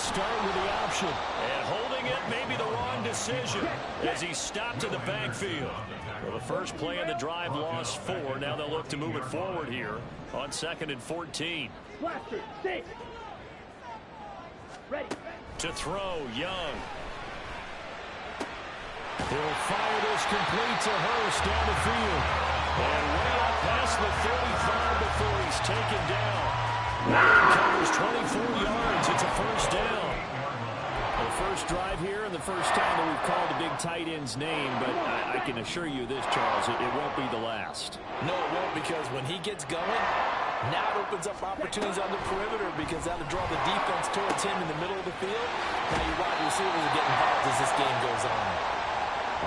start with the option. And holding it may be the wrong decision as he stopped in the backfield. Well, the first play of the drive lost 4. Now they'll look to move it forward here on 2nd and 14. Ready. To throw, Young. He'll fire this complete to Hurst down the field. And way up past the 35 before he's taken down. Covers 24 yards. It's a first down. The first drive here and the first time that we've called a big tight end's name, but I can assure you this, Charles, it won't be the last. No, it won't, because when he gets going, now it opens up opportunities on the perimeter because that'll draw the defense towards him in the middle of the field. Now your wide receivers will get involved as this game goes on.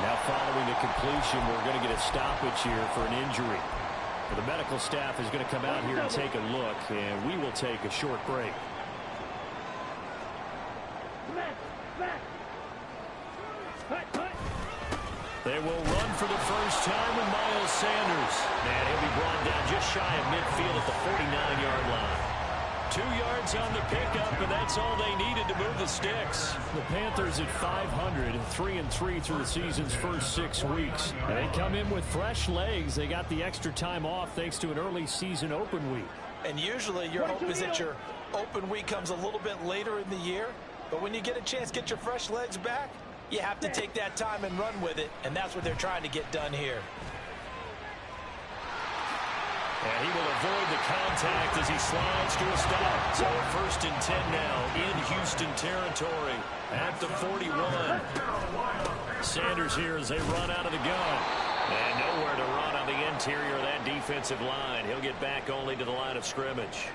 Now following the completion, we're going to get a stoppage here for an injury. The medical staff is going to come out here and take a look, and we will take a short break. They will run for the first time with Miles Sanders. And he'll be brought down just shy of midfield at the 49-yard line. 2 yards on the pickup, and that's all they needed to move the sticks. The Panthers at 500, 3-3 through the season's first 6 weeks. And they come in with fresh legs. They got the extra time off thanks to an early season open week. And usually your hope is that your open week comes a little bit later in the year. But when you get a chance to get your fresh legs back, you have to take that time and run with it. And that's what they're trying to get done here. And he will avoid the contact as he slides to a stop. So 1st and 10 now in Houston territory at the 41. Sanders here as they run out of the gun. And nowhere to run on the interior of that defensive line. He'll get back only to the line of scrimmage.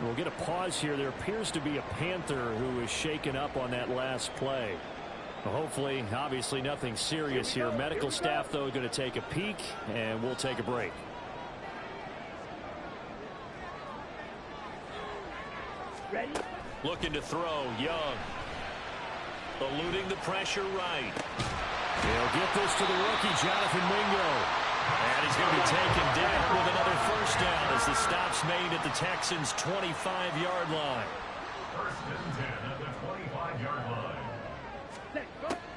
We'll get a pause here. There appears to be a Panther who is shaken up on that last play. Well, hopefully, obviously nothing serious here. Medical staff, though, going to take a peek, and we'll take a break. Ready? Looking to throw, Young. Eluding the pressure right. He'll get this to the rookie, Jonathan Mingo. And he's going to be taken down with another first down as the stop's made at the Texans' 25-yard line. 1st and 10 at the 25-yard line.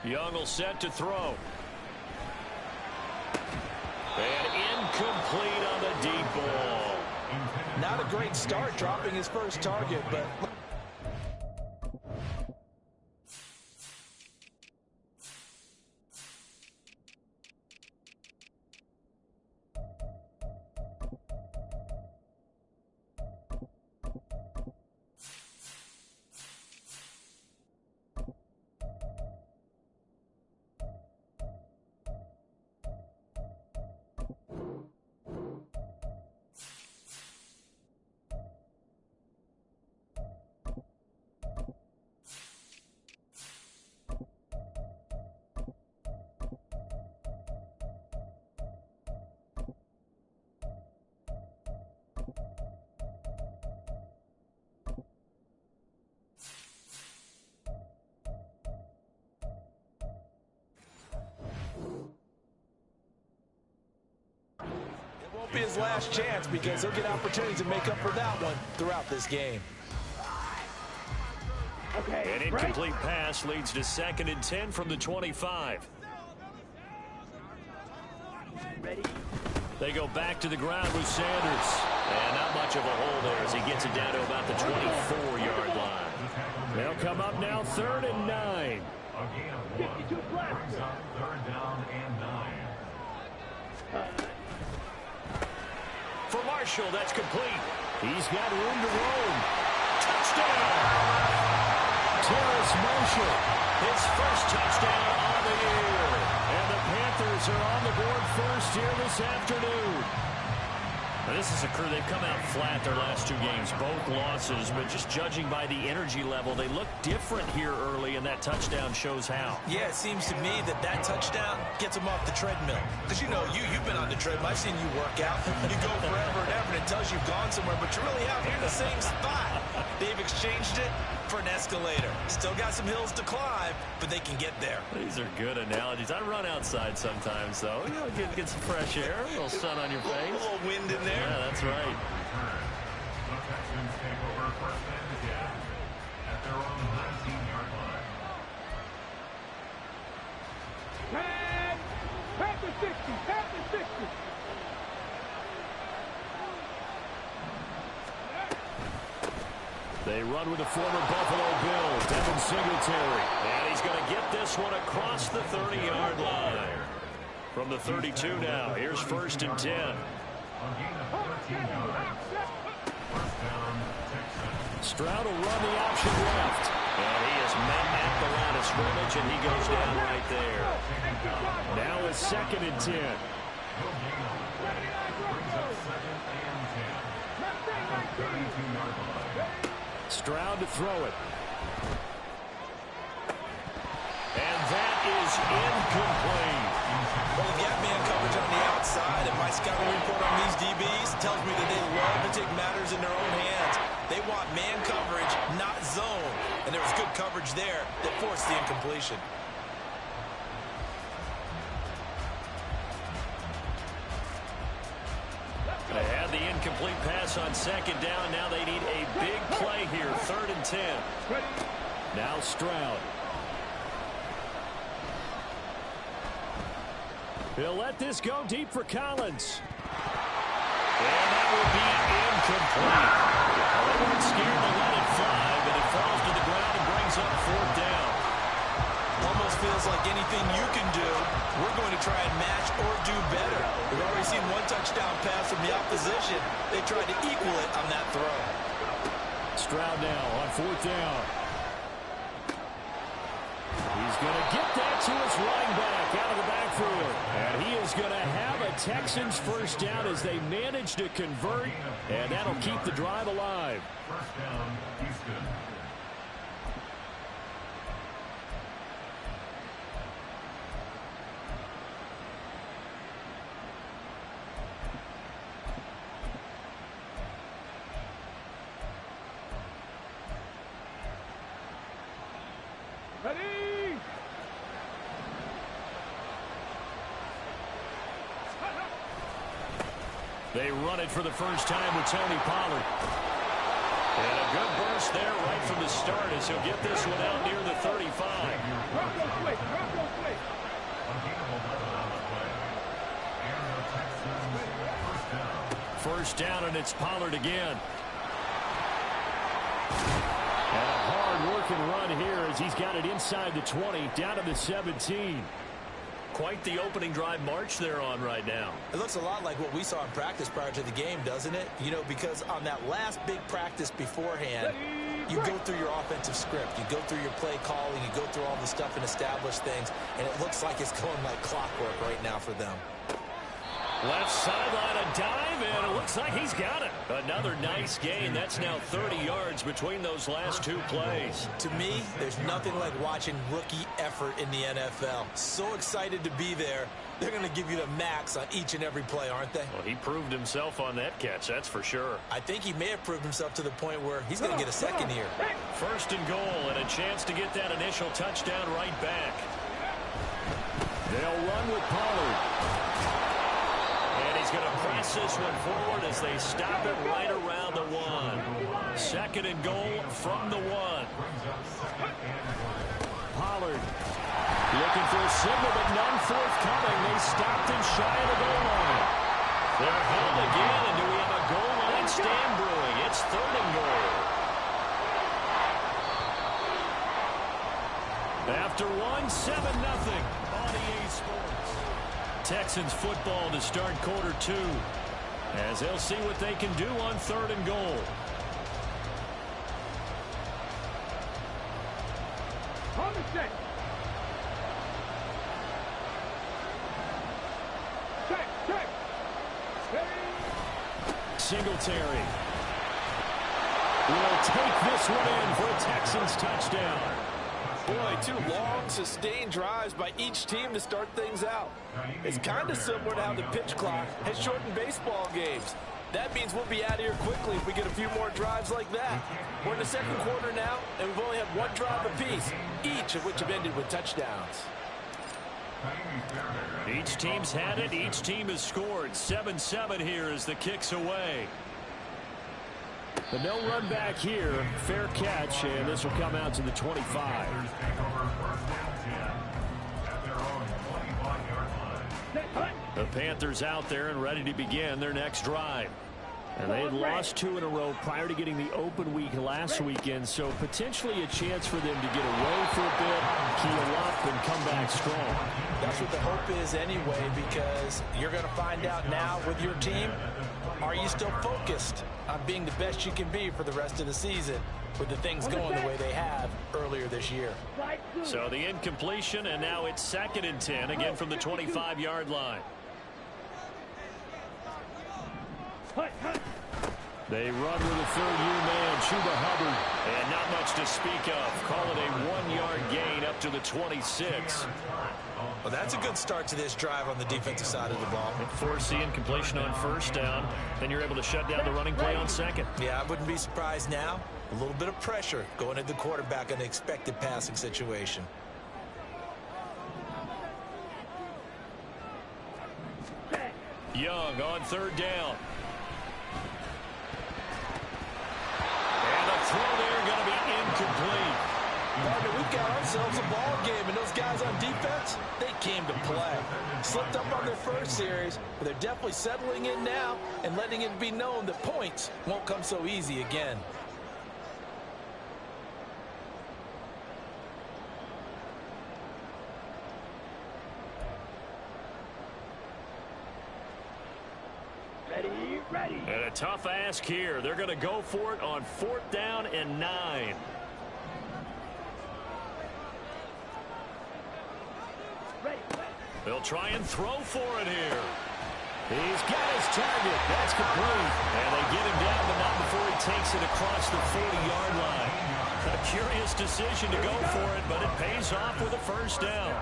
Young will set to throw. And incomplete on the deep ball. Not a great start dropping his first target, but... be his last chance because he'll get opportunities to make up for that one throughout this game. Okay. An incomplete pass leads to 2nd and 10 from the 25. Ready? They go back to the ground with Sanders. And not much of a hole there as he gets it down to about the 24-yard line. They'll come up now 3rd and 9. Again, 1 brings up 3rd down and 9. For Marshall, that's complete. He's got room to roam. Touchdown! Terrace Marshall, his first touchdown on the year. And the Panthers are on the board first here this afternoon. Now, this is a crew, they've come out flat their last 2 games, both losses, but just judging by the energy level, they look different here early, and that touchdown shows how. Yeah, it seems to me that that touchdown gets them off the treadmill. Because, you know, you've been on the treadmill. I've seen you work out. You go forever and ever, and it tells you've gone somewhere, but you're really out here in the same spot. They've exchanged it for an escalator. Still got some hills to climb, but they can get there. These are good analogies. I run outside sometimes, though. You know, get some fresh air, a little sun on your face. A little wind in there. Yeah, that's right. at their own 19-yard line. Pass the 60. Pass the 60. They run with the former Buffalo Bill, Devin Singletary. And he's going to get this one across the 30-yard line. From the 32 now, here's 1st and 10. On gain of 13 yards. First down, Texans. Stroud will run the option left. And he is met at the line of scrimmage, and he goes down right there. Now it's 2nd and 10. No gain on the play. Brings up 2nd and 10. At the 32-yard line. Stroud to throw it. And that is incomplete. Well, you got man coverage on the outside, and my scouting report on these DBs tells me that they love to take matters in their own hands. They want man coverage, not zone. And there was good coverage there that forced the incompletion. They had the incomplete pass on 2nd down. Now they need a big play here. 3rd and 10. Now Stroud. He'll let this go deep for Collins. And that will be incomplete. They weren't scared to let it fly, but it falls to the ground and brings up 4th down. Almost feels like anything you can do, we're going to try and match or do better. We've already seen one touchdown pass from the opposition. They tried to equal it on that throw. Stroud now on 4th down. He's going to get that to his running back out of the backfield. And he is going to have a Texans 1st down as they manage to convert. And that'll keep the drive alive. First down, Houston. Ready? They run it for the first time with Tony Pollard. And a good burst there right from the start as he'll get this one out near the 35. Drop those plates. Drop those plates. On gain of 11 on the play. And the Texans first down. 1st down, and it's Pollard again. And a hard-working run here as he's got it inside the 20, down to the 17. Quite the opening drive march they're on right now. It looks a lot like what we saw in practice prior to the game, doesn't it? You know, because on that last big practice beforehand, you go through your offensive script. You go through your play calling. You go through all the stuff and establish things. And it looks like it's going like clockwork right now for them. Left sideline, a dive, and it looks like he's got it. Another nice gain. That's now 30 yards between those last 2 plays. To me, there's nothing like watching rookie effort in the NFL. So excited to be there. They're going to give you the max on each and every play, aren't they? Well, he proved himself on that catch, that's for sure. I think he may have proved himself to the point where he's going to get a second here. 1st and goal, and a chance to get that initial touchdown right back. They'll run with Pollard. And he's going to press this one forward as they stop it right around the 1. 2nd and goal from the 1. Pollard looking for a signal, but none forthcoming. They stopped him shy of the goal line. They're held again, and do we have a goal line stand brewing? It's 3rd and goal. After 1, 7-0 on EA Sports. Texans football to start quarter 2 as they'll see what they can do on 3rd and goal. On the set. Check. Singletary will take this one in for a Texans touchdown. Boy, 2 long, sustained drives by each team to start things out. It's kind of similar to how the pitch clock has shortened baseball games. That means we'll be out of here quickly if we get a few more drives like that. We're in the 2nd quarter now, and we've only had 1 drive apiece, each of which have ended with touchdowns. Each team's had it. Each team has scored. 7-7 here as the kick's away. But no run back here. Fair catch, and this will come out to the 25. The Panthers out there and ready to begin their next drive. And they had lost 2 in a row prior to getting the open week last weekend, so potentially a chance for them to get away for a bit, keel up, and come back strong. That's what the hope is anyway, because you're going to find out now with your team, are you still focused on being the best you can be for the rest of the season with the things going the way they have earlier this year. So the incompletion, and now it's 2nd and 10, again from the 25-yard line. They run with a third-year man, Chuba Hubbard, and not much to speak of. Call it a 1-yard gain up to the 26. Well, that's a good start to this drive on the defensive side of the ball. Force the incompletion on 1st down, then you're able to shut down the running play on 2nd. Yeah, I wouldn't be surprised now. A little bit of pressure going at the quarterback in an expected passing situation. Young on 3rd down. Throw there going to be incomplete. Partner, we've got ourselves a ball game, and those guys on defense, they came to play. Slipped up on their first series, but they're definitely settling in now and letting it be known that points won't come so easy again. Ready. And a tough ask here. They're going to go for it on 4th down and 9. They'll try and throw for it here. He's got his target. That's complete. And they get him down, but not before he takes it across the 40-yard line. A curious decision to go for it, but it pays off with a 1st down.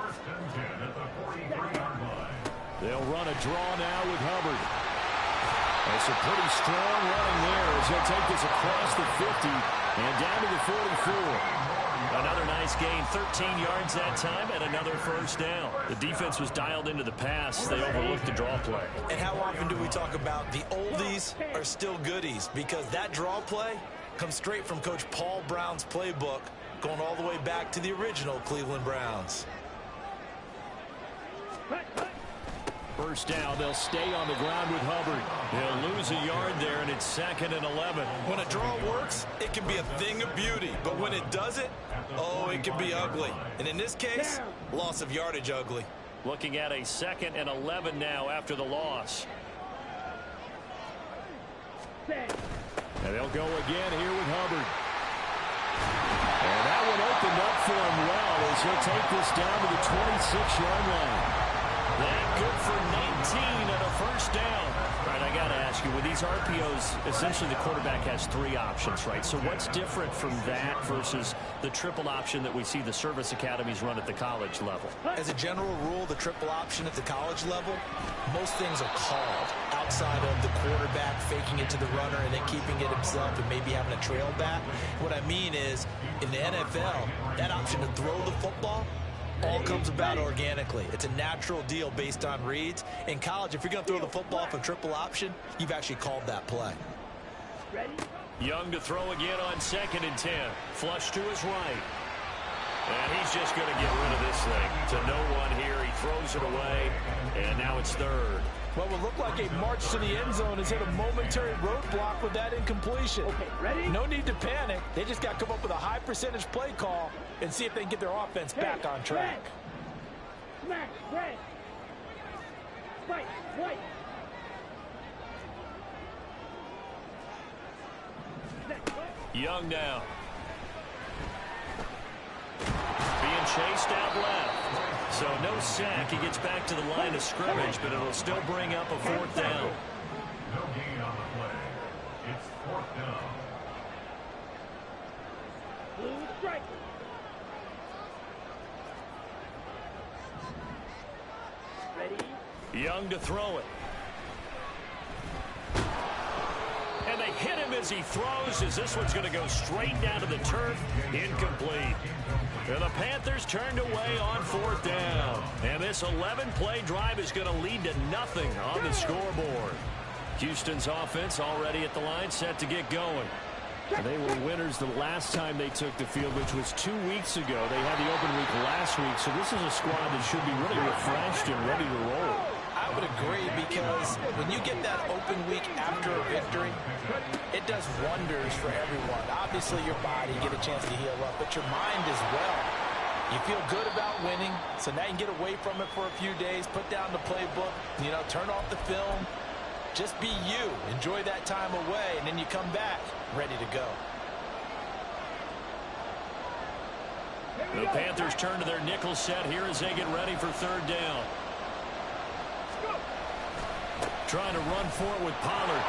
1st and 10 at the 43-yard line. They'll run a draw now with Hubbard. That's a pretty strong running there as he'll take this across the 50 and down to the 44. Another nice gain, 13 yards that time, and another 1st down. The defense was dialed into the pass. They overlooked the draw play. And how often do we talk about the oldies are still goodies? Because that draw play comes straight from Coach Paul Brown's playbook, going all the way back to the original Cleveland Browns. 1st down, they'll stay on the ground with Hubbard. They'll lose a yard there, and it's 2nd and 11. When a draw works, it can be a thing of beauty. But when it doesn't, oh, it can be ugly. And in this case, loss of yardage ugly. Looking at a 2nd and 11 now after the loss. And they'll go again here with Hubbard. And that one opened up for him well as he'll take this down to the 26-yard line. That good for 19 and a 1st down. All right, I got to ask you, with these RPOs, essentially the quarterback has 3 options, right? So what's different from that versus the triple option that we see the service academies run at the college level? As a general rule, the triple option at the college level, most things are called outside of the quarterback faking it to the runner and then keeping it himself and maybe having a trail back. What I mean is, in the NFL, that option to throw the football all comes about organically. It's a natural deal based on reads. In college, if you're going to throw the football for triple option, you've actually called that play. Young to throw again on 2nd and 10. Flush to his right. And he's just going to get rid of this thing. To no one here. He throws it away. And now it's 3rd. Well, what looked like a march to the end zone has hit a momentary roadblock with that incompletion. Okay, ready? No need to panic. They just got to come up with a high percentage play call and see if they can get their offense back on track. Smack, red. Fight, white. Young now. Being chased out left. So no sack. He gets back to the line of scrimmage, but it'll still bring up a 4th down. No gain on the play. It's 4th down. Blue strike. Ready? Young to throw it. And they hit him as he throws, as this one's going to go straight down to the turf. Incomplete. And the Panthers turned away on 4th down. And this 11-play drive is going to lead to nothing on the scoreboard. Houston's offense already at the line, set to get going. They were winners the last time they took the field, which was 2 weeks ago. They had the open week last week, so this is a squad that should be really refreshed and ready to roll. I would agree, because when you get that open week after a victory, it does wonders for everyone. Obviously, your body, get a chance to heal up, but your mind as well. You feel good about winning, so now you can get away from it for a few days, put down the playbook, turn off the film. Just be you. Enjoy that time away, and then you come back ready to go. The Panthers turn to their nickel set here as they get ready for third down. Trying to run for it with Pollard.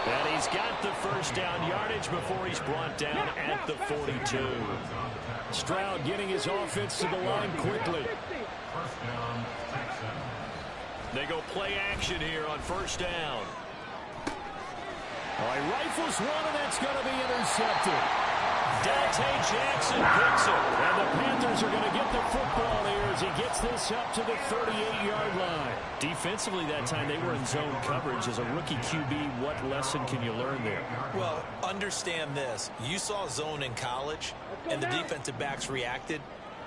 And he's got the first down yardage before he's brought down at the 42. Stroud getting his offense to the line quickly. They go play action here on first down. All right, rifles one, and that's going to be intercepted. Dante Jackson picks it, and the Panthers are going to get the football here as he gets this up to the 38-yard line. Defensively that time, they were in zone coverage. As a rookie QB, what lesson can you learn there? Well, understand this. You saw zone in college, and the defensive backs reacted,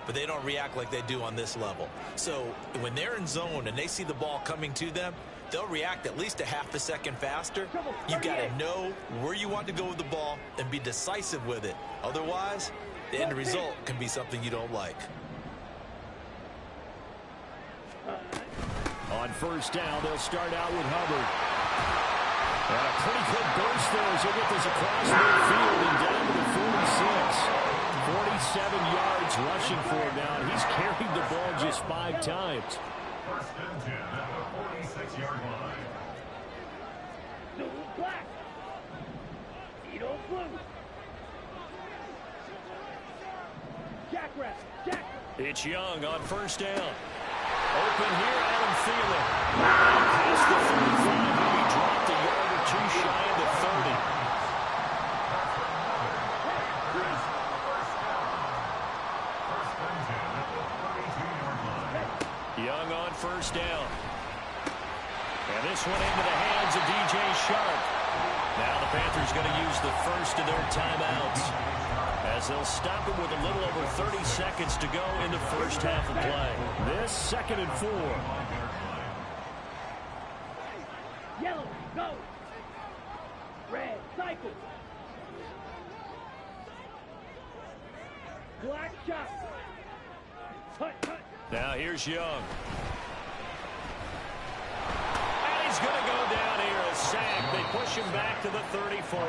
but they don't react like they do on this level. So when they're in zone and they see the ball coming to them, they'll react at least a half a second faster. You've got to know where you want to go with the ball and be decisive with it. Otherwise, the end result can be something you don't like. On first down, they'll start out with Hubbard. And a pretty good burst there as they get this across midfield and down to the 46. 47 yards rushing for him now, and he's carried the ball just 5 times. First and 10 at the 46-yard line. Black. Edo blue. Jackrabbit. Jack. It's Young on first down. Open here, Adam Thielen. Past the 35, he dropped a yard or two shy of the 30. Young on first down. And this one into the hands of DJ Sharp. Now the Panthers going to use the first of their timeouts, as they'll stop it with a little over 30 seconds to go in the first half of play. This 2nd and 4. Yellow, go. Red, cycle. Black shot. Hut, hut. Now here's Young. And he's going to go down here, a sack. They push him back to the 34.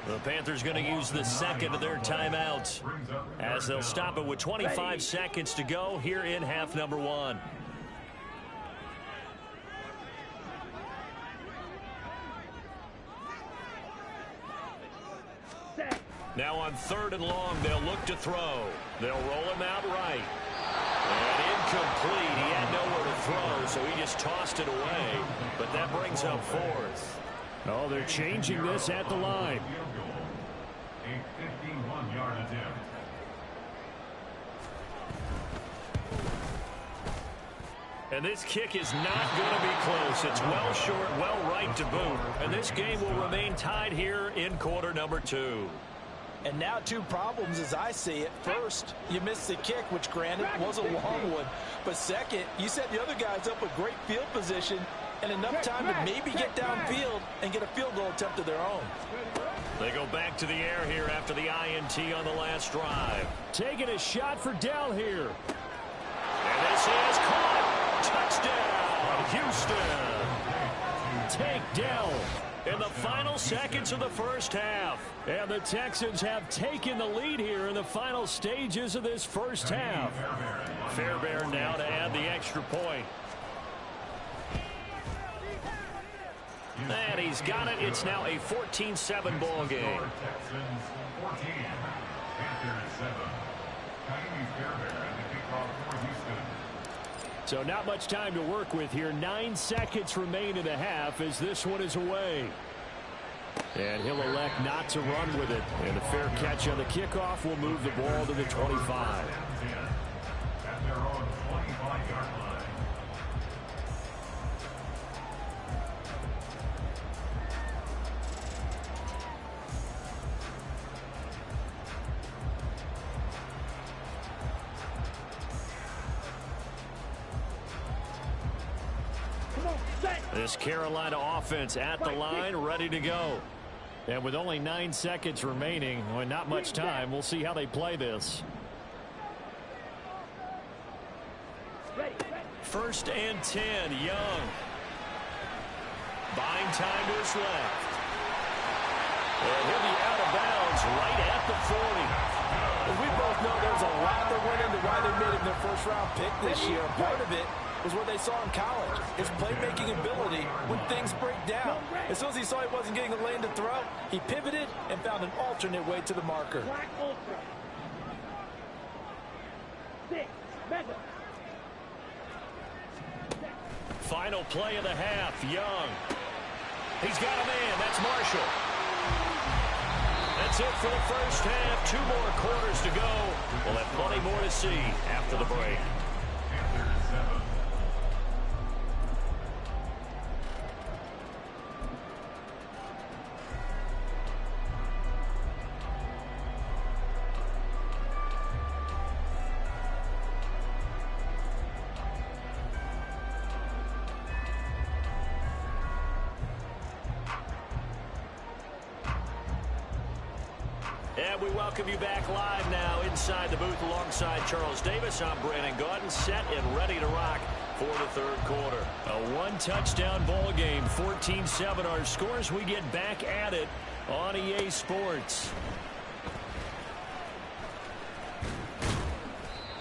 The Panthers going to use the second of their timeouts, as they'll stop it with 25 seconds to go here in half number 1. Now on 3rd and long, they'll look to throw. They'll roll him out right. And incomplete. He had nowhere to throw, so he just tossed it away. But that brings up 4th. Oh, they're changing this at the line. A 51-yard attempt. And this kick is not going to be close. It's well short, well right to boot. And this game will remain tied here in quarter number 2. And now 2 problems as I see it. First, you missed the kick, which granted was a long one. But second, you set the other guys up with great field position and enough time to maybe get downfield and get a field goal attempt of their own. They go back to the air here after the INT on the last drive. Taking a shot for Dell here. And this is caught. Touchdown, Houston. Take Dell in the final seconds of the first half. And the Texans have taken the lead here in the final stages of this first half. Fairbairn now to add the extra point. And he's got it. It's now a 14-7 ball game. Texans 14, Panthers 7. Fairbairn at the kickoff for Houston. So not much time to work with here. 9 seconds remain in the half as this one is away. And he'll elect not to run with it. And a fair catch on the kickoff will move the ball to the 25. At their own 25-yard line. This Carolina offense at the line, ready to go. And with only 9 seconds remaining, well, not much time, we'll see how they play this. First and 10, Young. Buying time to his left. And he'll be out of bounds right at the 40. As we both know, there's a lot that went into why they made him their first-round pick this year. Part of it was what they saw in college, his playmaking ability when things break down. As soon as he saw he wasn't getting a lane to throw, he pivoted and found an alternate way to the marker. Black Ultra. 6, Mega. Final play of the half, Young. He's got a man, that's Marshall. That's it for the first half. 2 more quarters to go. We'll have plenty more to see after the break. And we welcome you back live now inside the booth alongside Charles Davis. I'm Brandon Gaudin, set and ready to rock for the third quarter. A 1-touchdown ball game, 14-7 our scores. We get back at it on EA Sports.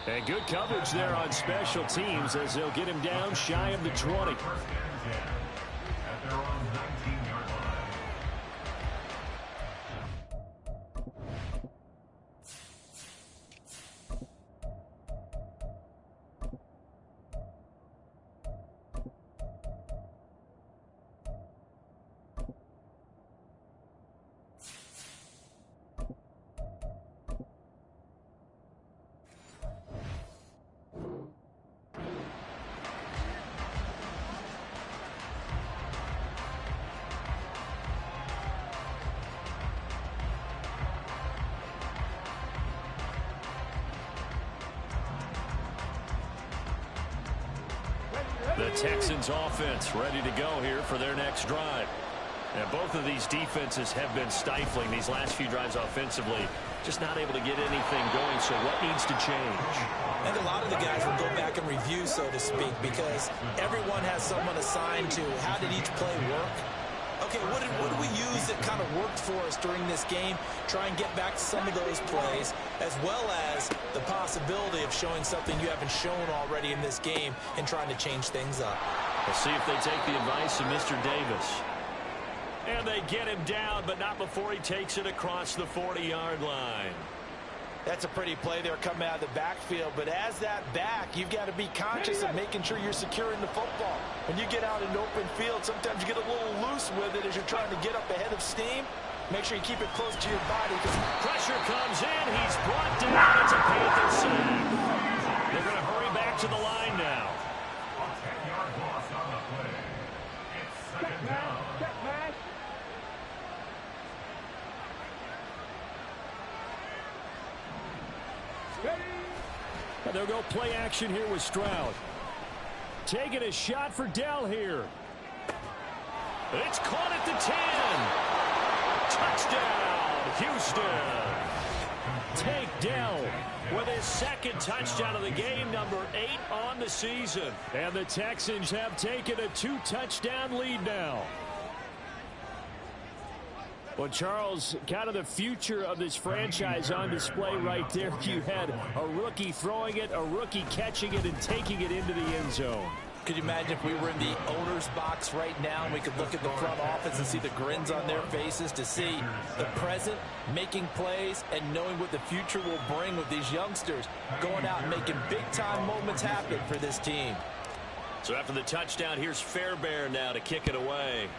And good coverage there on special teams as they'll get him down shy of the 20. The Texans offense ready to go here for their next drive. And both of these defenses have been stifling these last few drives offensively. Just not able to get anything going, so what needs to change? And a lot of the guys will go back and review, so to speak, because everyone has someone assigned to how did each play work. Okay, what did we use that kind of worked for us during this game? Try and get back to some of those plays, as well as the possibility of showing something you haven't shown already in this game and trying to change things up. We'll see if they take the advice of Mr. Davis. And they get him down, but not before he takes it across the 40-yard line. That's a pretty play there coming out of the backfield, but as that back, you've got to be conscious of making sure you're securing the football. When you get out in open field, sometimes you get a little loose with it as you're trying to get up ahead of steam. Make sure you keep it close to your body. Pressure comes in. He's brought down. It's a Panther sack. They're going to hurry back to the line now. A 10-yard loss on the play. It's second down. Check, man. And they'll go play action here with Stroud. Taking a shot for Dell here. It's caught at the 10. Touchdown, Houston. Take Dell with his second touchdown of the game, number 8 on the season. And the Texans have taken a 2-touchdown lead now. Well, Charles, kind of the future of this franchise on display right there. You had a rookie throwing it, a rookie catching it, and taking it into the end zone. Could you imagine if we were in the owner's box right now and we could look at the front office and see the grins on their faces, to see the present making plays and knowing what the future will bring with these youngsters going out and making big-time moments happen for this team. So after the touchdown, here's Fairbairn now to kick it away.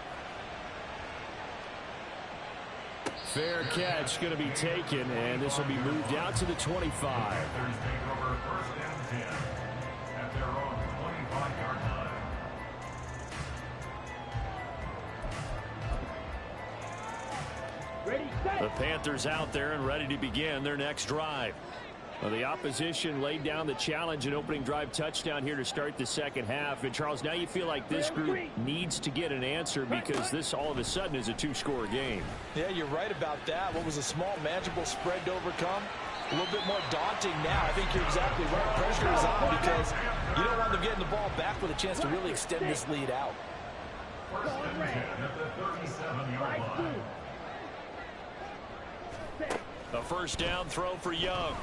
Fair catch going to be taken, and this will be moved out to the 25. Panthers take over first and 10 at their own 25-yard line. Ready, set. The Panthers out there and ready to begin their next drive. Well, the opposition laid down the challenge and opening drive touchdown here to start the second half. And, Charles, now you feel like this group needs to get an answer because this all of a sudden is a two-score game. Yeah, you're right about that. What was a small, manageable spread to overcome? A little bit more daunting now. I think you're exactly right. Pressure is on because you don't want them getting the ball back with a chance to really extend this lead out. First and 10 at the 37-yard line. A first down throw for Young.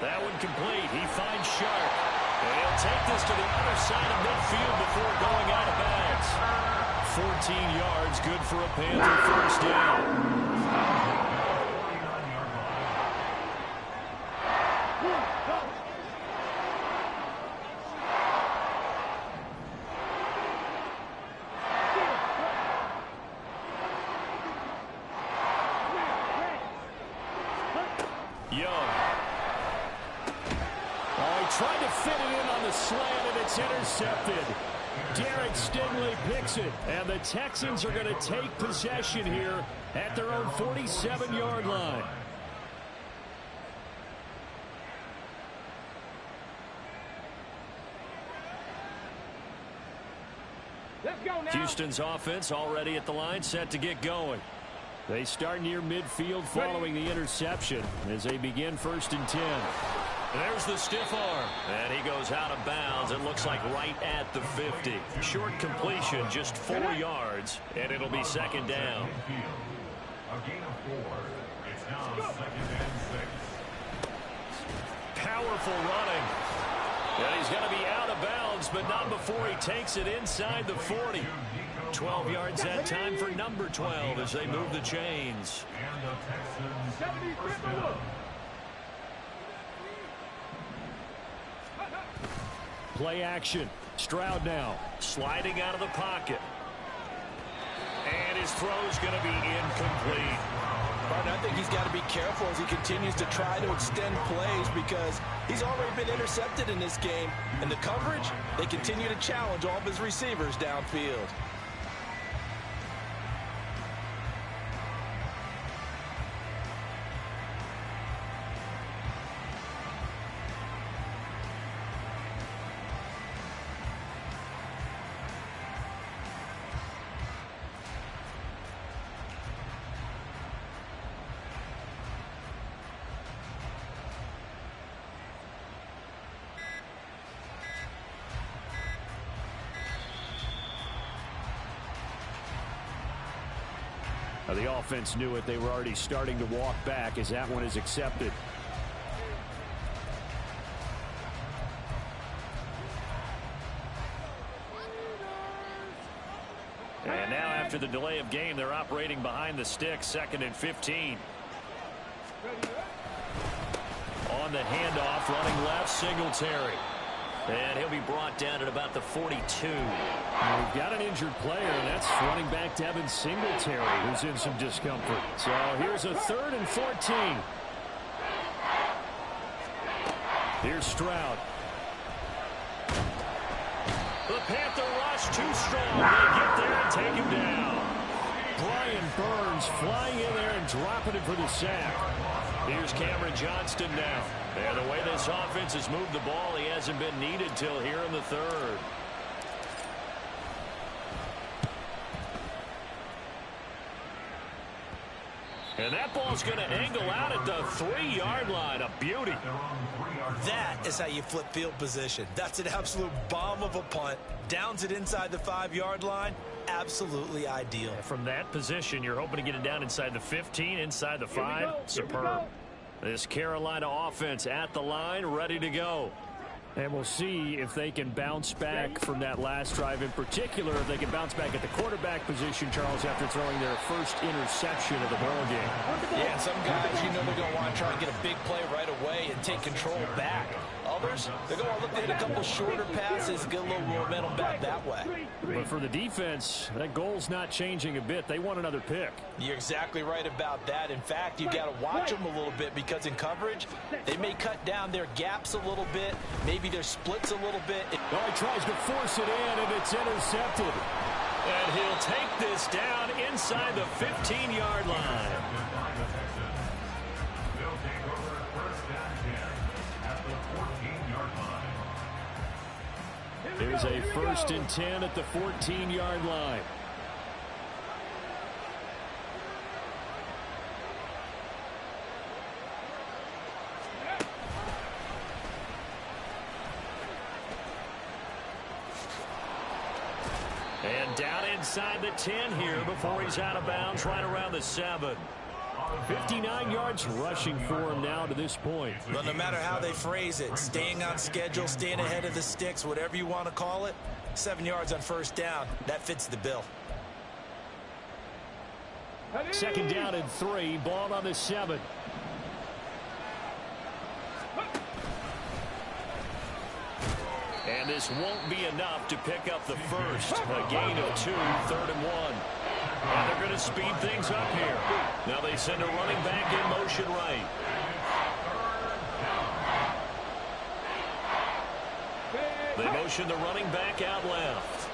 That one complete. He finds Sharp. And he'll take this to the other side of midfield before going out of bounds. 14 yards, good for a Panther first down. Tried to fit it in on the slant, and it's intercepted. Derek Stingley picks it, and the Texans are going to take possession here at their own 47-yard line. Let's go now. Houston's offense already at the line, set to get going. They start near midfield following the interception as they begin 1st and 10. There's the stiff arm, and he goes out of bounds. It looks like right at the 50. Short completion, just 4 yards, and it'll be second down. A gain of 4. It's now 2nd and 6. Powerful running. And he's going to be out of bounds, but not before he takes it inside the 40. 12 yards that time for number 12 as they move the chains. And the Texans first down. Play action. Stroud now sliding out of the pocket. And his throw's going to be incomplete. But I think he's got to be careful as he continues to try to extend plays because he's already been intercepted in this game. And the coverage, they continue to challenge all of his receivers downfield. The offense knew it. They were already starting to walk back as that one is accepted. And now after the delay of game, they're operating behind the stick, 2nd and 15. On the handoff, running left, Singletary. And he'll be brought down at about the 42. We've got an injured player, and that's running back Devin Singletary, who's in some discomfort. So here's a 3rd and 14. Here's Stroud. The Panther rush too strong. They get there and take him down. Brian Burns flying in there and dropping it for the sack. Here's Cameron Johnston now. And the way this offense has moved the ball, he hasn't been needed till here in the 3rd. And that ball's going to angle out at the 3-yard line. A beauty. That is how you flip field position. That's an absolute bomb of a punt. Downs it inside the 5-yard line. Absolutely ideal. From that position, you're hoping to get it down inside the 15, inside the 5. Superb. This Carolina offense at the line, ready to go. And we'll see if they can bounce back from that last drive. In particular, if they can bounce back at the quarterback position, Charles, after throwing their first interception of the ball game. Yeah, some guys, you know they're going to want to try and get a big play right away and take control back. Others, they're going to look at a couple shorter passes and get a little momentum back that way. But for the defense, that goal's not changing a bit. They want another pick. You're exactly right about that. In fact, you've got to watch them a little bit because in coverage, they may cut down their gaps a little bit, maybe their splits a little bit. Oh, he tries to force it in, and it's intercepted. And he'll take this down inside the 15-yard line. They'll take over 1st down. Here's a 1st and 10 at the 14-yard line. And down inside the 10 here before he's out of bounds right around the 7. 59 yards rushing for him now to this point. Well, no matter how they phrase it, staying on schedule, staying ahead of the sticks, whatever you want to call it, 7 yards on 1st down, that fits the bill. 2nd down and 3, ball on the 7. And this won't be enough to pick up the first. A gain of 2, 3rd and 1. And they're going to speed things up here. Now they send a running back in motion right. They motion the running back out left.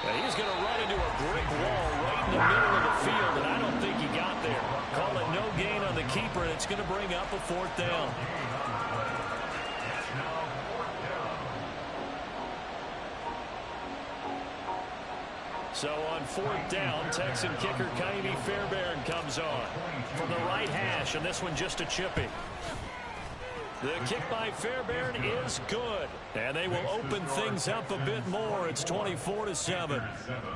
And he's going to run into a brick wall right in the middle of the field, and I don't think he got there. Call it no gain on the keeper, and it's going to bring up a 4th down. So on 4th down, Texan kicker Kaimi Fairbairn comes on from the right hash, and this one just a chippy. The kick by Fairbairn is good, and they will open things up a bit more. It's 24-7.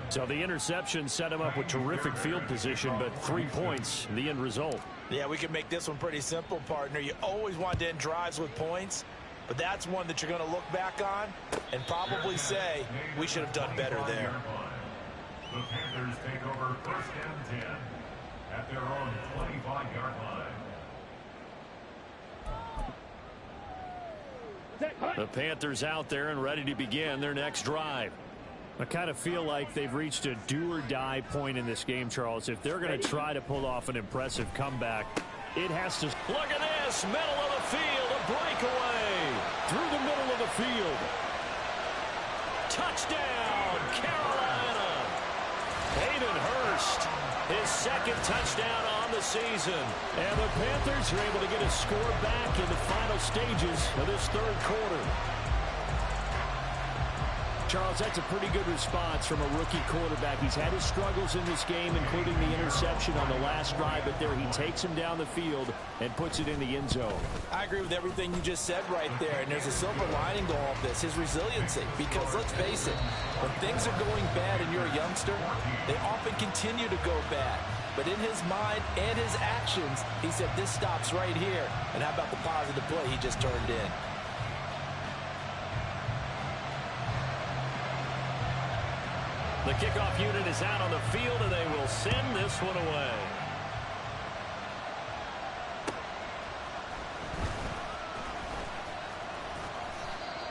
So the interception set him up with terrific field position, but 3 points, the end result. Yeah, we can make this one pretty simple, partner. You always want to end drives with points, but that's one that you're going to look back on and probably say, we should have done better there. The Panthers take over 1st and 10 at their own 25-yard line. The Panthers out there and ready to begin their next drive. I kind of feel like they've reached a do-or-die point in this game, Charles. If they're going to try to pull off an impressive comeback, it has to... Look at this! Middle of the field, a breakaway! Through the middle of the field. Touchdown, Carolina! Hayden Hurst, his 2nd touchdown on the season. And the Panthers are able to get a score back in the final stages of this 3rd quarter. Charles, that's a pretty good response from a rookie quarterback. He's had his struggles in this game, including the interception on the last drive, but there he takes him down the field and puts it in the end zone. I agree with everything you just said right there, and there's a silver lining to all of this, his resiliency. Because let's face it, when things are going bad and you're a youngster, they often continue to go bad. But in his mind and his actions, he said, this stops right here. And how about the positive play he just turned in? The kickoff unit is out on the field, and they will send this one away.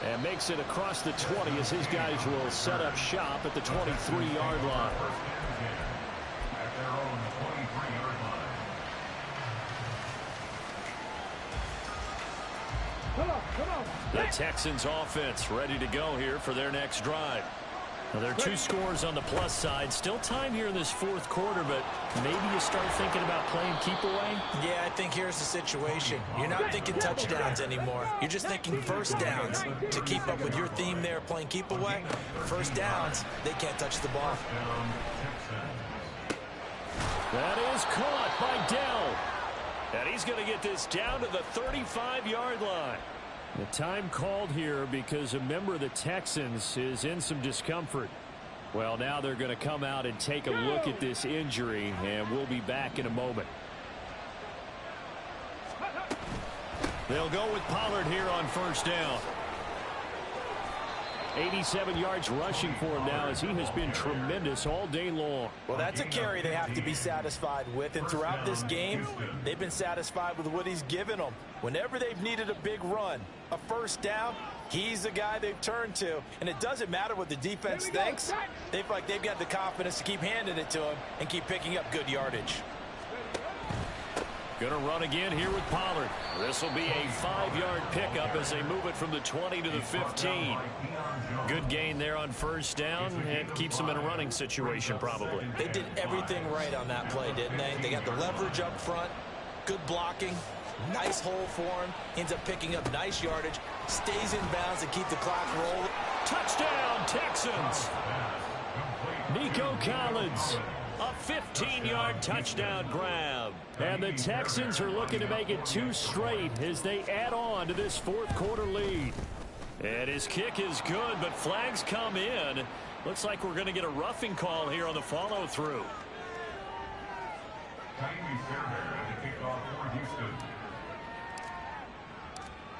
And makes it across the 20 as his guys will set up shop at the 23-yard line. At their own 23-yard line. Come on. The Texans offense ready to go here for their next drive. Now, there are 2 scores on the plus side. Still time here in this 4th quarter, but maybe you start thinking about playing keep away? Yeah, I think here's the situation. You're not thinking touchdowns anymore. You're just thinking 1st downs. To keep up with your theme there, playing keep away, 1st downs, they can't touch the ball. That is caught by Dell. And he's going to get this down to the 35-yard line. The time called here because a member of the Texans is in some discomfort. Well, now they're going to come out and take a look at this injury, and we'll be back in a moment. They'll go with Pollard here on 1st down. 87 yards rushing for him now as he has been tremendous all day long. Well, that's a carry they have to be satisfied with, and throughout this game, they've been satisfied with what he's given them. Whenever they've needed a big run, a 1st down, he's the guy they've turned to, and it doesn't matter what the defense thinks. They feel like they've got the confidence to keep handing it to him and keep picking up good yardage. Going to run again here with Pollard. This will be a 5-yard pickup as they move it from the 20 to the 15. Good gain there on first down, and keeps them in a running situation probably. They did everything right on that play, didn't they? They got the leverage up front, good blocking, nice hole for him, ends up picking up nice yardage, stays in bounds to keep the clock rolling. Touchdown, Texans! Nico Collins. A 15-yard touchdown grab. And the Texans are looking to make it 2 straight as they add on to this fourth-quarter lead. And his kick is good, but flags come in. Looks like we're going to get a roughing call here on the follow-through.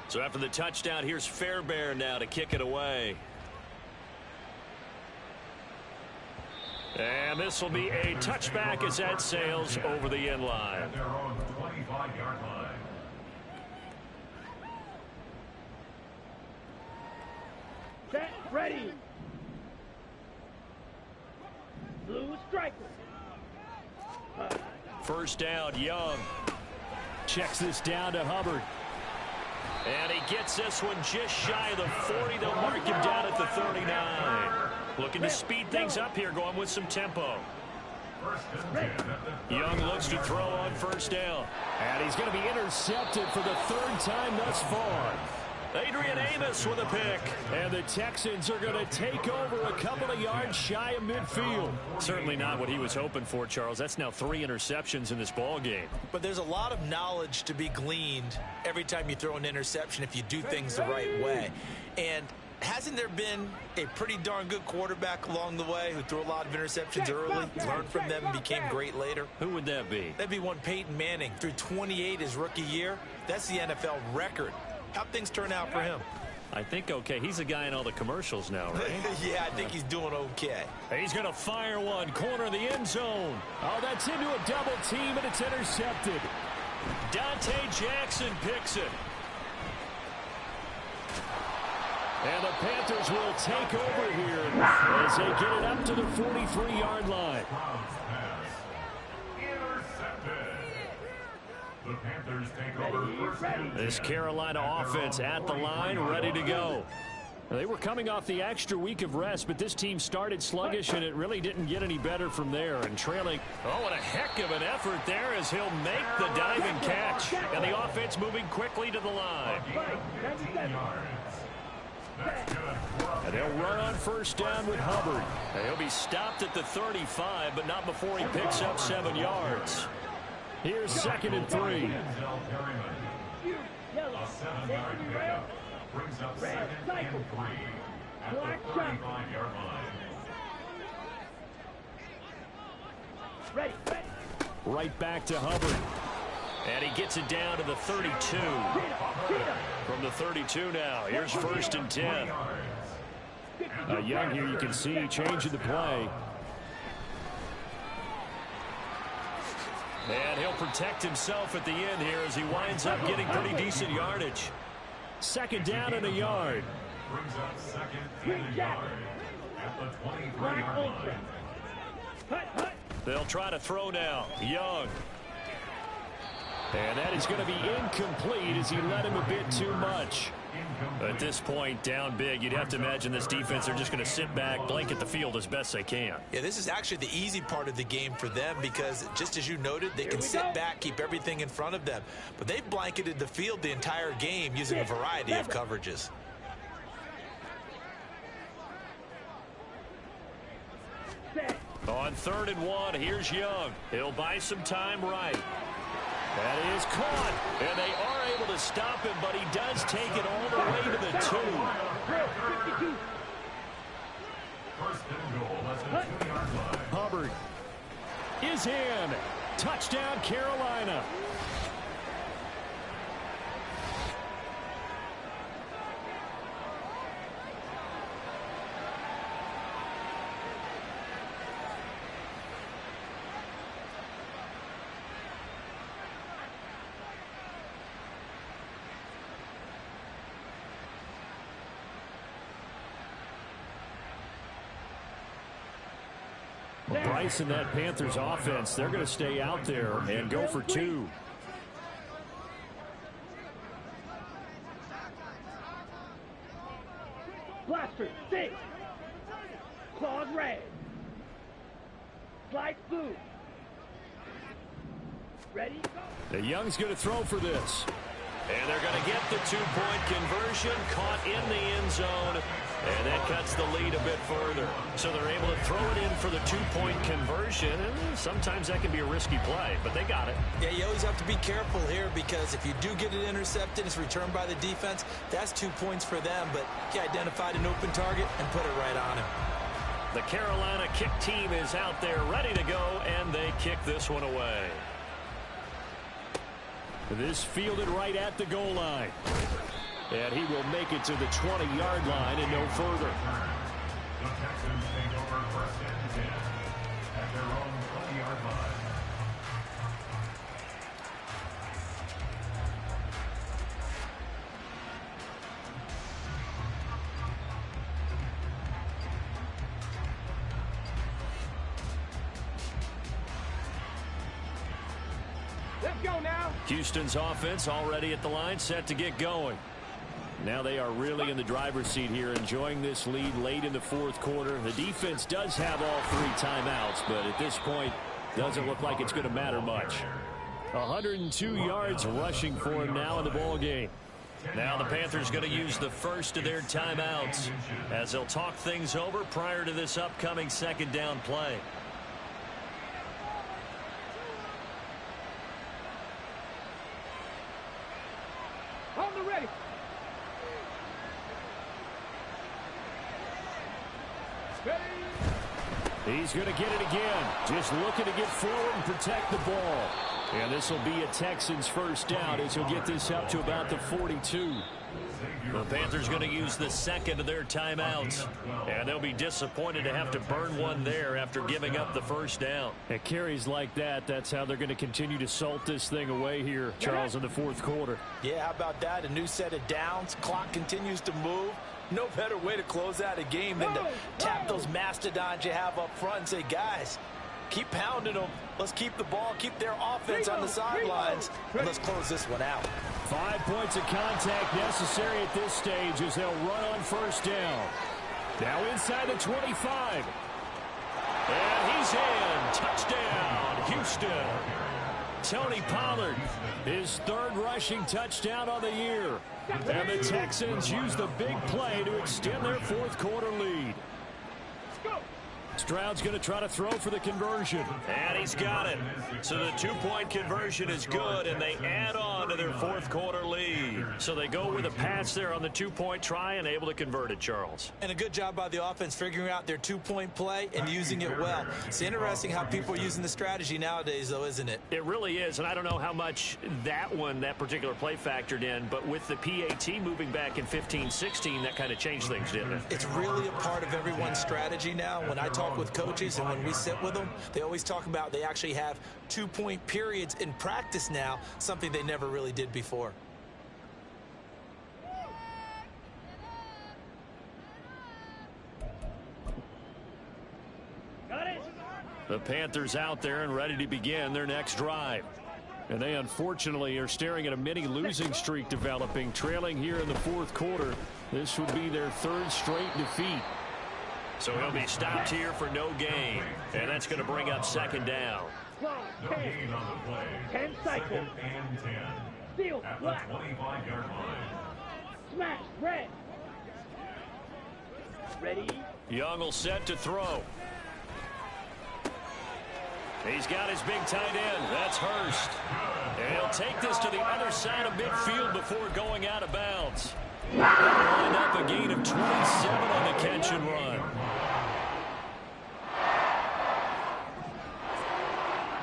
So after the touchdown, here's Fairbairn now to kick it away. And this will be a touchback as that sails over the end line. Their own 25-yard line. Set, ready. Blue striker. First down, Young. Checks this down to Hubbard. And he gets this one just shy of the 40. They'll mark him down at the 39. Looking to speed things up here, going with some tempo. Young looks to throw on first down. And he's going to be intercepted for the 3rd time thus far. Adrian Amos with a pick. And the Texans are going to take over a couple of yards shy of midfield. Certainly not what he was hoping for, Charles. That's now 3 interceptions in this ball game. But there's a lot of knowledge to be gleaned every time you throw an interception if you do things the right way. And hasn't there been a pretty darn good quarterback along the way who threw a lot of interceptions early, learned from them, and became great later? Who would that be? That'd be one Peyton Manning. Threw 28 his rookie year. That's the NFL record. How'd things turn out for him? I think okay. He's a guy in all the commercials now, right? Yeah, I think he's doing okay. He's going to fire one. Corner of the end zone. Oh, that's into a double team, and it's intercepted. Dante Jackson picks it. And the Panthers will take over here as they get it up to the 43-yard line. The Panthers take over first and This Carolina offense at the line, ready to go. They were coming off the extra week of rest, but this team started sluggish, and it really didn't get any better from there. And trailing. Oh, what a heck of an effort there as he'll make the diving catch. And the offense moving quickly to the line. And they'll run on first down with Hubbard. And he'll be stopped at the 35, but not before he picks up 7 yards. Here's 2nd and 3. a 7-yard pickup brings up 2nd and 3 at the 35-yard line. Right back to Hubbard. And he gets it down to the 32. From the 32 now. Here's 1st and 10. Young here, you can see changing the play. And he'll protect himself at the end here as he winds up getting pretty decent yardage. 2nd down and a yard. Brings up 2nd and a yard at the 23-yard line. They'll try to throw now. Young. And that is going to be incomplete as he led him a bit too much. At this point, down big, you'd have to imagine this defense are just going to sit back, blanket the field as best they can. Yeah, this is actually the easy part of the game for them because, just as you noted, they can sit back, keep everything in front of them. But they've blanketed the field the entire game using a variety of coverages. On 3rd and 1, here's Young. He'll buy some time right. That is caught, and they are able to stop him, but he does take it all the way to the 2. First and goal at the 2-yard line. Hubbard is in. Touchdown, Carolina. Bryce and that Panthers offense, they're going to stay out there and go for 2. Blaster, 6. Claws red. Slice blue. Ready? The Young's going to throw for this. And they're going to get the two-point conversion, caught in the end zone, and that cuts the lead a bit further. So they're able to throw it in for the two-point conversion, and sometimes that can be a risky play, but they got it. Yeah, you always have to be careful here because if you do get it intercepted, it's returned by the defense, that's 2 points for them, but he identified an open target and put it right on him. The Carolina kick team is out there ready to go, and they kick this one away. This fielded right at the goal line. And he will make it to the 20-yard line and no further. The Texans take over 1st and 10 at their own 20-yard line. Let's go now. Houston's offense already at the line, set to get going. Now they are really in the driver's seat here, enjoying this lead late in the fourth quarter. The defense does have all 3 timeouts, but at this point, doesn't look like it's going to matter much. 102 yards rushing for him now in the ball game. Now the Panthers going to use the first of their timeouts as they'll talk things over prior to this upcoming second down play. On the ready. He's going to get it again. Just looking to get forward and protect the ball. And this will be a Texans first down as he'll get this up to about the 42. The Panthers going to use the second of their timeouts. And they'll be disappointed to have to burn one there after giving up the first down. At carries like that, that's how they're going to continue to salt this thing away here, Charles, in the fourth quarter. Yeah, how about that? A new set of downs. Clock continues to move. No better way to close out a game than to tap those mastodons you have up front and say, guys, keep pounding them. Let's keep the ball, keep their offense on the sidelines, and let's close this one out. 5 points of contact necessary at this stage as they'll run on first down. Now inside the 25. And he's in. Touchdown, Houston. Tony Pollard, his 3rd rushing touchdown on the year. And the Texans use the big play to extend their fourth quarter lead. Stroud's going to try to throw for the conversion. And he's got it. So the two-point conversion is good, and they add on to their fourth quarter lead. So they go with a pass there on the two-point try and able to convert it, Charles. And a good job by the offense figuring out their two-point play and using it well. It's interesting how people are using the strategy nowadays, though, isn't it? It really is, and I don't know how much that particular play factored in, but with the PAT moving back in 15-16, that kind of changed things, didn't it? It's really a part of everyone's strategy now. When I talk with coaches and when we sit with them, they always talk about they actually have two-point periods in practice now, something they never really did before. Got it. The Panthers out there and ready to begin their next drive. And they unfortunately are staring at a mini losing streak developing, trailing here in the fourth quarter. This would be their 3rd straight defeat. So he'll be stopped here for no gain, and that's going to bring up second down. Clock, 10. 10 cycles. And 10 Steal, at the black. 25-yard line. Smash, red. Ready. Young will set to throw. He's got his big tight end. That's Hurst. And he'll take this to the other side of midfield before going out of bounds. Line up a gain of 27 on the catch and run.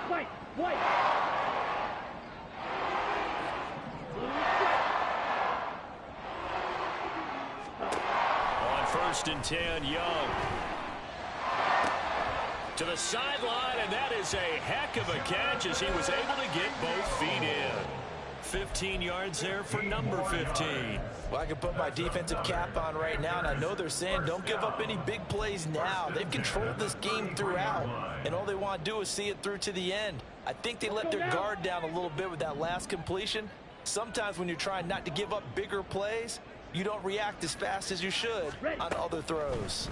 White, white. On 1st and 10, Young. To the sideline, and that is a heck of a catch as he was able to get both feet in. 15 yards there for number 15. Well, I can put my defensive cap on right now, and I know they're saying don't give up any big plays now. They've controlled this game throughout, and all they want to do is see it through to the end. I think they let their guard down a little bit with that last completion. Sometimes when you're trying not to give up bigger plays, you don't react as fast as you should on other throws.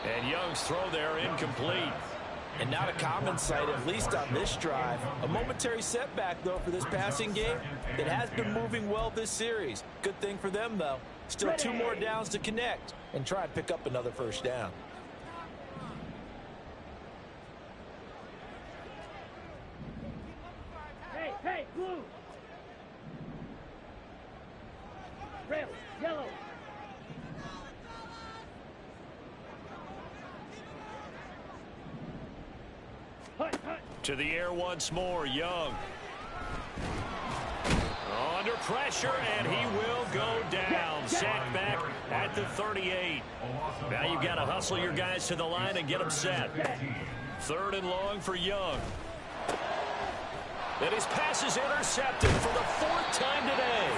And Young's throw there incomplete. And not a common sight, at least on this drive. A momentary setback, though, for this passing game that has been moving well this series. Good thing for them, though. Still 2 more downs to connect and try and pick up another first down. Hey, blue. Red, yellow. Hut. To the air once more, Young. Under pressure, and he will go down. Sacked back at the 38. Now you've got to hustle your guys to the line and get them set. 3rd and long for Young. And his pass is intercepted for the 4th time today.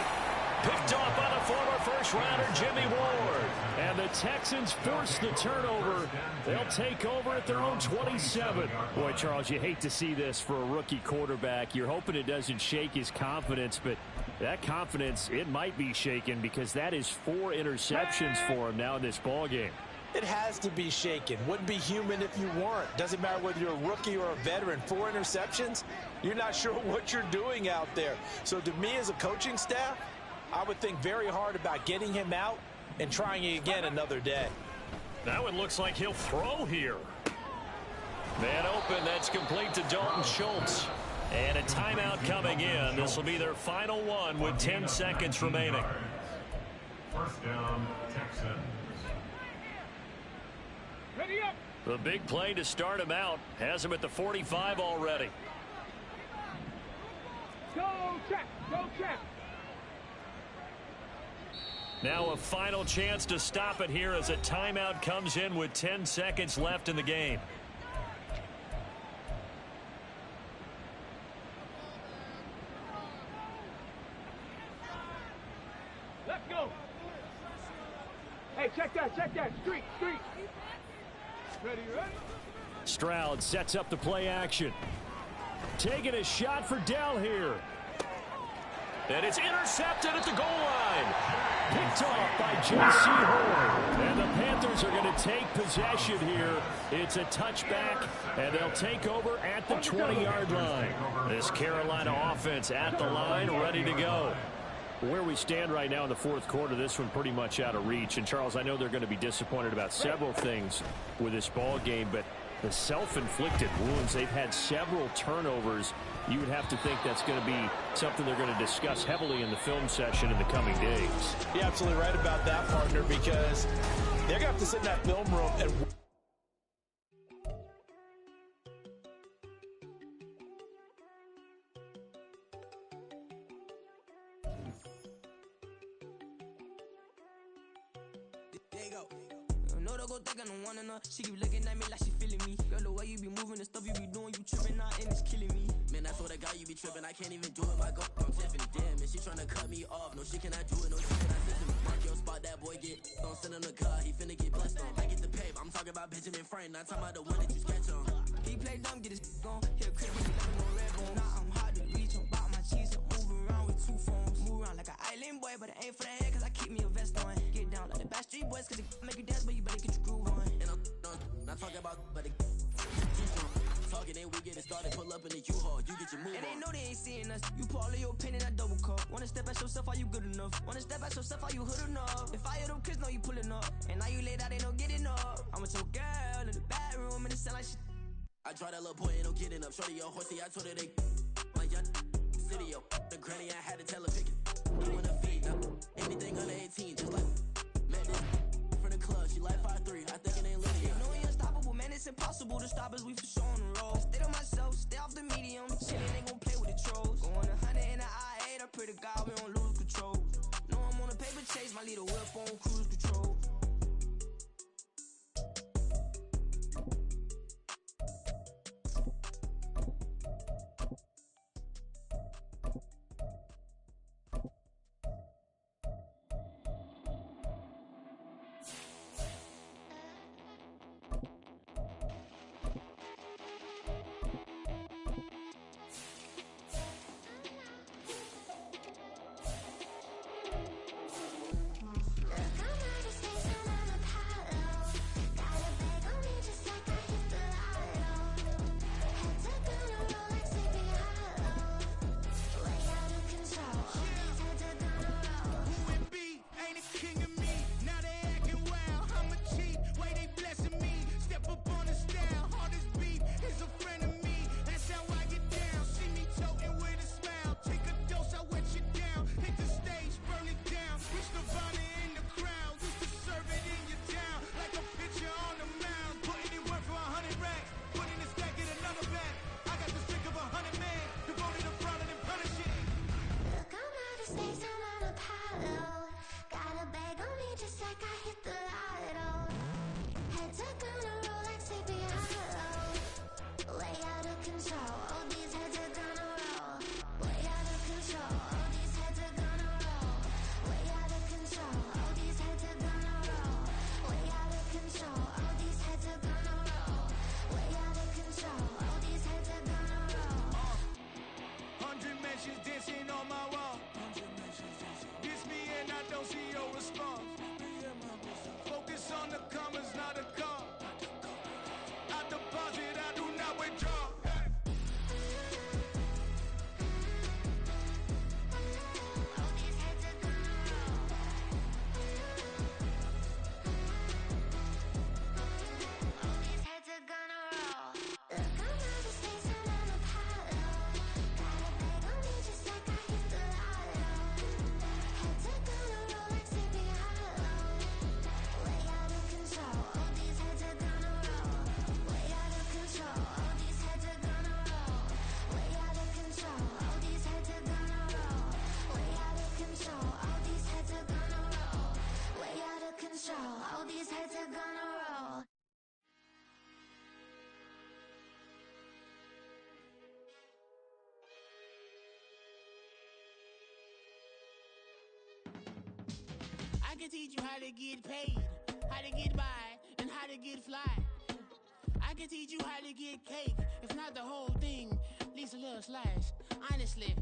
Picked off by the former first-rounder Jimmy Ward. And the Texans force the turnover. They'll take over at their own 27. Boy, Charles, you hate to see this for a rookie quarterback. You're hoping it doesn't shake his confidence, but that confidence, it might be shaken because that is 4 interceptions for him now in this ballgame. It has to be shaken. Wouldn't be human if you weren't. Doesn't matter whether you're a rookie or a veteran. 4 interceptions, you're not sure what you're doing out there. So to me as a coaching staff, I would think very hard about getting him out and trying it again another day. That one looks like he'll throw here. Man open, that's complete to Dalton Schultz. And a timeout coming in. This will be their final one with 10 seconds remaining. First down, Texans. Ready up. The big play to start him out has him at the 45 already. Go check. Now a final chance to stop it here as a timeout comes in with 10 seconds left in the game. Let's go. Hey, check that. Street. Ready? Stroud sets up the play action. Taking a shot for Dell here. And it's intercepted at the goal line. Picked off by J.C. Horn. And the Panthers are going to take possession here. It's a touchback, and they'll take over at the 20-yard line. This Carolina offense at the line, ready to go. Where we stand right now in the 4th quarter, this one pretty much out of reach. And, Charles, I know they're going to be disappointed about several things with this ball game, but the self-inflicted wounds, they've had several turnovers. You would have to think that's going to be something they're going to discuss heavily in the film session in the coming days. You're absolutely right about that, partner, because they're going to have to sit in that film room and she keep looking at me like she feeling me. Girl, the way you be moving, the stuff you be doing, you tripping out and it's killing me. Man, I swear to God, you be tripping. I can't even do it. My girl, I'm Tiffany. Damn, and she tryna cut me off. No, she cannot do it. No, she cannot listen to me. Mark your spot, that boy get. Don't send him the car. He finna get blessed on. I get the pay. I'm talking about Benjamin Frank. Not talking about the one that you sketch on. He play dumb, get his gone. Here, crib, he like no red bone. Now I'm hard to reach. I'm about my cheese. I'm moving around with 2 phones. Move around like an island boy, but it ain't for the head, cause I keep me a vest on. Get down like the Backstreet Boys, cause it make you dance, but you better get your groove on. And I'm not talking about, but it talking, then we get it started. Pull up in the U-Haul, you get your move. And they know they ain't seeing us. You pull all of your pen in that double cup. Wanna step at yourself, are you good enough? Wanna step at yourself, are you hood enough? If I hear them kids, know you pulling up. And now you laid out, they don't get enough. I'm with your girl in the bedroom, and it sound like shit. I draw that little boy, ain't no getting up. Shorty your horsey, I told her they my young city, yo. The granny, I had to tell her pick it. You wanna feed up anything under 18, just like Madden. From the club, she like 5'3", I think it ain't little. You know we unstoppable, man, it's impossible to stop us, we for sure on the road. Stay to myself, stay off the medium, chillin', ain't gon' play with the trolls. Going 100 in the I-8, I pray to God we don't lose control. Know I'm on a paper chase, my little whip on cruise control. can teach you how to get paid, how to get by, and how to get fly. I can teach you how to get cake, if not the whole thing, at least a little slice. Honestly,